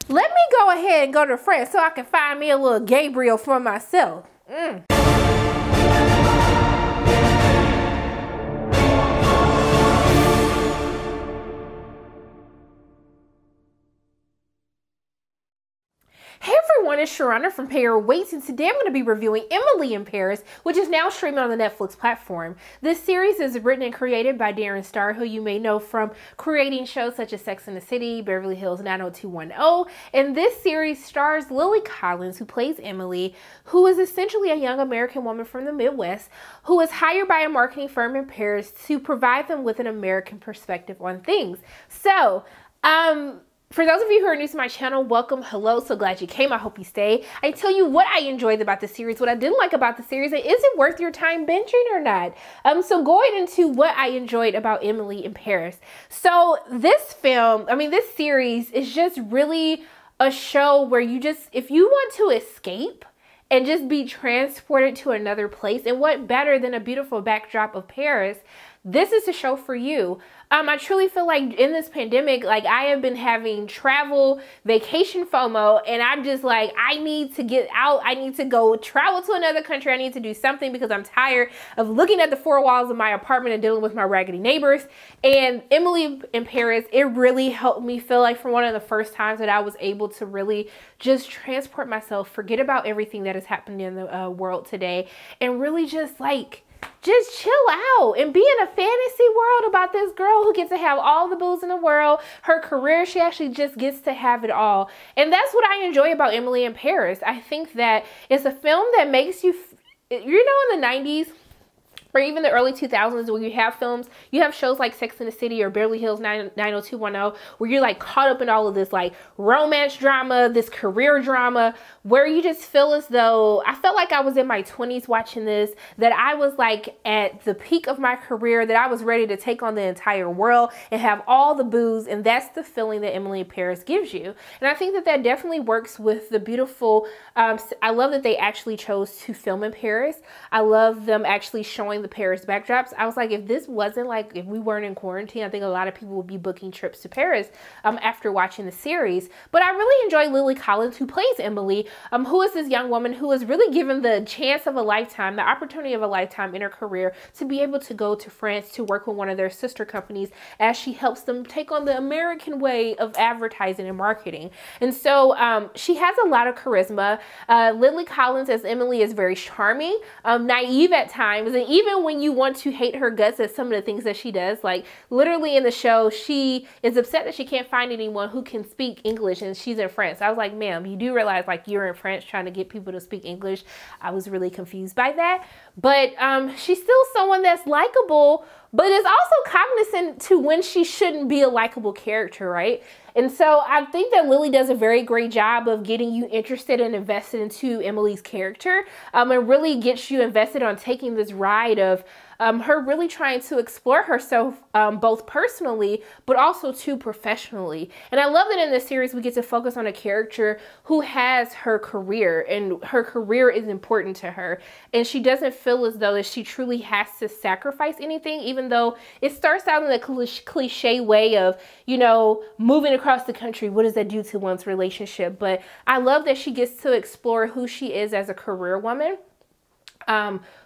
Let me go ahead and go to France so I can find me a little Gabriel for myself. Hey everyone, it's Sharana from Pay Your Weights, and today I'm going to be reviewing Emily in Paris, which is now streaming on the Netflix platform. This series is written and created by Darren Starr, who you may know from creating shows such as Sex and the City, Beverly Hills 90210, and this series stars Lilly Collins, who plays Emily, who is essentially a young American woman from the Midwest, who is hired by a marketing firm in Paris to provide them with an American perspective on things. So, for those of you who are new to my channel, welcome, hello, so glad you came, I hope you stay. I tell you what I enjoyed about the series, what I didn't like about the series, and is it worth your time binging or not? So going into what I enjoyed about Emily in Paris. So this series is just really a show where you just, if you want to escape and just be transported to another place, and what better than a beautiful backdrop of Paris, this is the show for you. I truly feel like in this pandemic, like I have been having travel, vacation FOMO, and I'm just like, I need to get out. I need to go travel to another country. I need to do something because I'm tired of looking at the four walls of my apartment and dealing with my raggedy neighbors. And Emily in Paris, it really helped me feel like from one of the first times that I was able to really just transport myself, forget about everything that is happening in the world today, and really just chill out and be in a fantasy world about this girl who gets to have all the booze in the world. Her career, she actually just gets to have it all. And that's what I enjoy about Emily in Paris. I think that it's a film that makes you, in the 90s, or even the early 2000s, where you have films, you have shows like Sex and the City or Beverly Hills 90210, where you're like caught up in all of this like romance drama, this career drama, where you just feel as though, I felt like I was in my 20s watching this, that I was like at the peak of my career, that I was ready to take on the entire world and have all the booze, and that's the feeling that Emily in Paris gives you. And I think that that definitely works with the beautiful, I love that they actually chose to film in Paris. I love them actually showing the Paris backdrops. I was like, if this wasn't like, if we weren't in quarantine, I think a lot of people would be booking trips to Paris after watching the series. But I really enjoy Lilly Collins, who plays Emily, who is this young woman who is really given the chance of a lifetime, the opportunity of a lifetime in her career to be able to go to France to work with one of their sister companies as she helps them take on the American way of advertising and marketing. And so she has a lot of charisma. Lilly Collins as Emily is very charming, naive at times, and even when you want to hate her guts at some of the things that she does, like literally in the show, she is upset that she can't find anyone who can speak English, and she's in France. I was like, ma'am, you do realize like you're in France trying to get people to speak English. I was really confused by that. But she's still someone that's likable, but is also cognizant to when she shouldn't be a likable character, right? And so I think that Lilly does a very great job of getting you interested and invested into Emily's character, and really gets you invested on taking this ride of her really trying to explore herself both personally, but also too professionally. And I love that in this series we get to focus on a character who has her career, and her career is important to her. And she doesn't feel as though that she truly has to sacrifice anything, even though it starts out in a cliche way of, moving across the country, what does that do to one's relationship? But I love that she gets to explore who she is as a career woman,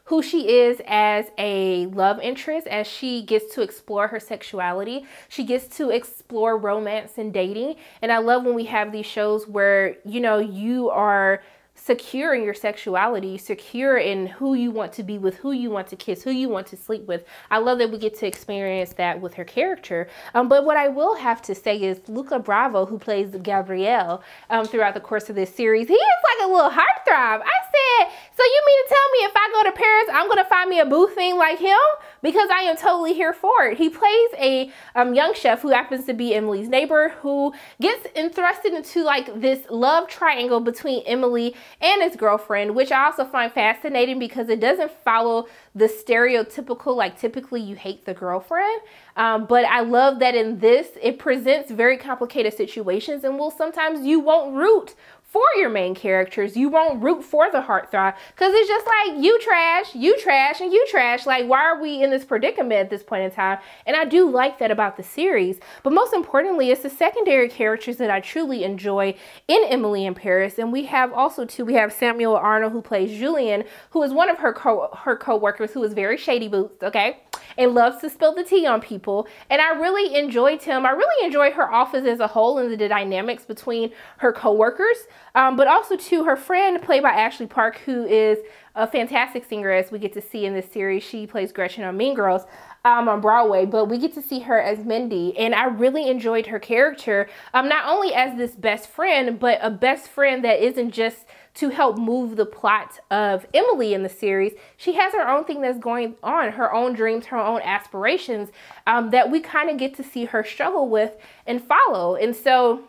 who she is as a love interest, as she gets to explore her sexuality. She gets to explore romance and dating. And I love when we have these shows where, you are secure in your sexuality, secure in who you want to be with, who you want to kiss, who you want to sleep with. I love that we get to experience that with her character. But what I will have to say is Luca Bravo, who plays Gabriel throughout the course of this series, he is like a little heartthrob. I said, so you mean to tell me if I go to Paris, I'm going to find me a boo thing like him? Because I am totally here for it. He plays a young chef who happens to be Emily's neighbor, who gets thrusted into like this love triangle between Emily and his girlfriend, which I also find fascinating because it doesn't follow the stereotypical, like typically you hate the girlfriend. But I love that in this, it presents very complicated situations, and sometimes you won't root for your main characters. You won't root for the heartthrob because it's just like, you trash, and you trash. Like, why are we in this predicament at this point in time? And I do like that about the series. But most importantly, it's the secondary characters that I truly enjoy in Emily in Paris. And we have also we have Samuel Arnold, who plays Julian, who is one of her co-workers, who is very shady boots, okay, and loves to spill the tea on people. And I really enjoyed him. I really enjoyed her office as a whole and the dynamics between her co-workers. But also to her friend, played by Ashley Park, who is a fantastic singer, as we get to see in this series. She plays Gretchen on Mean Girls on Broadway, but we get to see her as Mindy, and I really enjoyed her character, not only as this best friend, but a best friend that isn't just to help move the plot of Emily in the series. She has her own thing that's going on, her own dreams, her own aspirations, that we kind of get to see her struggle with and follow. And so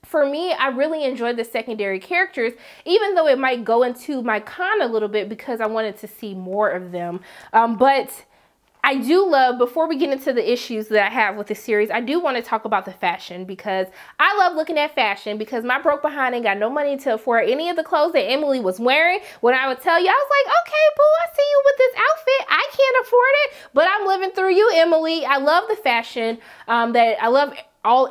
for me, I really enjoyed the secondary characters, even though it might go into my con a little bit because I wanted to see more of them. But I do love, before we get into the issues that I have with the series, I do want to talk about the fashion, because I love looking at fashion, because my broke behind ain't got no money to afford any of the clothes that Emily was wearing. When I would tell you, I was like, okay, boo, I see you with this outfit. I can't afford it, but I'm living through you, Emily. I love the fashion, that I love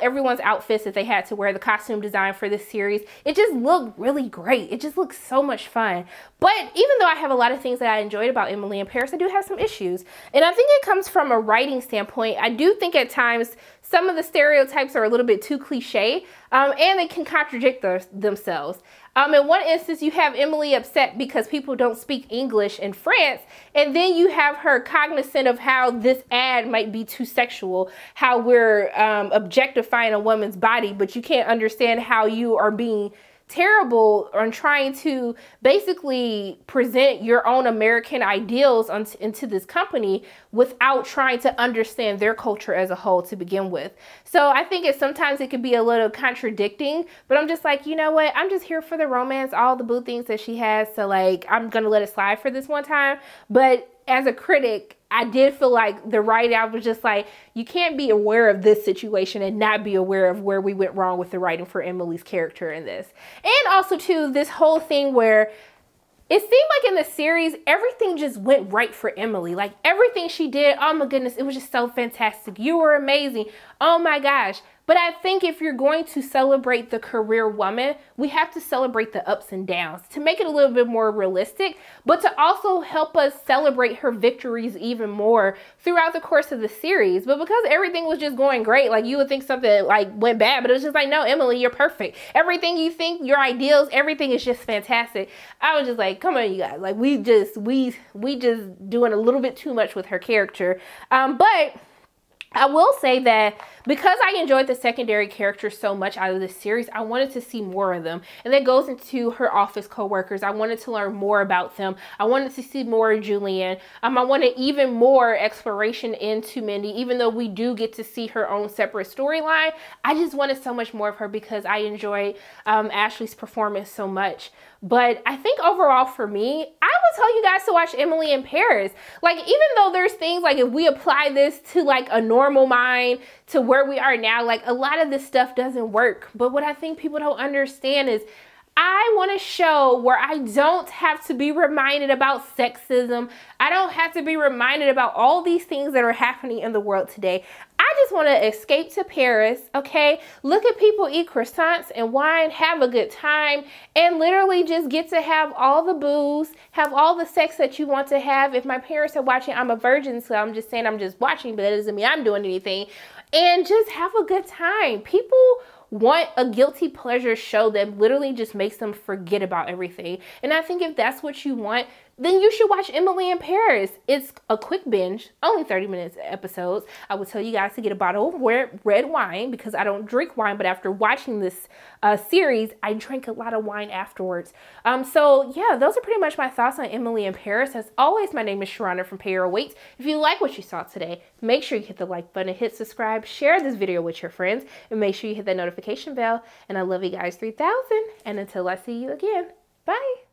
everyone's outfits that they had to wear, the costume design for this series. It just looked really great. It just looks so much fun. But even though I have a lot of things that I enjoyed about Emily in Paris, I do have some issues. And I think it comes from a writing standpoint. I do think at times some of the stereotypes are a little bit too cliche, and they can contradict themselves. In one instance, you have Emily upset because people don't speak English in France, and then you have her cognizant of how this ad might be too sexual, how we're objectifying a woman's body, but you can't understand how you are being terrible on trying to basically present your own American ideals into this company without trying to understand their culture as a whole to begin with. So I think sometimes it could be a little contradicting, but I'm just like, you know what? I'm just here for the romance, all the boo things that she has. So like, I'm going to let it slide for this one time. But as a critic, I did feel like the writing, I was just like, you can't be aware of this situation and not be aware of where we went wrong with the writing for Emily's character in this. And also too, this whole thing where it seemed like in the series, everything just went right for Emily. Like everything she did, oh my goodness, it was just so fantastic. You were amazing. Oh my gosh. But I think if you're going to celebrate the career woman, we have to celebrate the ups and downs to make it a little bit more realistic, but to also help us celebrate her victories even more throughout the course of the series. But because everything was just going great, like you would think something like went bad, but it was just like, no, Emily, you're perfect. Everything you think, your ideals, everything is just fantastic. I was just like, come on, you guys. Like we just doing a little bit too much with her character. But I will say that because I enjoyed the secondary characters so much out of this series, I wanted to see more of them. And that goes into her office co-workers. I wanted to learn more about them. I wanted to see more of Julian. I wanted even more exploration into Mindy, even though we do get to see her own separate storyline. I just wanted so much more of her because I enjoyed Ashley's performance so much. But I think overall for me, I would tell you guys to watch Emily in Paris. Like, even though there's things like if we apply this to like a normal mind to where we are now, like a lot of this stuff doesn't work. But what I think people don't understand is I want to show where I don't have to be reminded about sexism. I don't have to be reminded about all these things that are happening in the world today. I just want to escape to Paris, okay? Look at people eat croissants and wine, have a good time, and literally just get to have all the booze, have all the sex that you want to have. If my parents are watching, I'm a virgin, so I'm just saying I'm just watching, but that doesn't mean I'm doing anything. And just have a good time. People want a guilty pleasure show that literally just makes them forget about everything. And I think if that's what you want, then you should watch Emily in Paris. It's a quick binge, only 30 minutes episodes. I would tell you guys to get a bottle of red wine because I don't drink wine, but after watching this series, I drank a lot of wine afterwards. So yeah, those are pretty much my thoughts on Emily in Paris. As always, my name is Sharonda from Pay Your Weight. If you like what you saw today, make sure you hit the like button, hit subscribe, share this video with your friends, and make sure you hit that notification bell. And I love you guys 3000. And until I see you again, bye.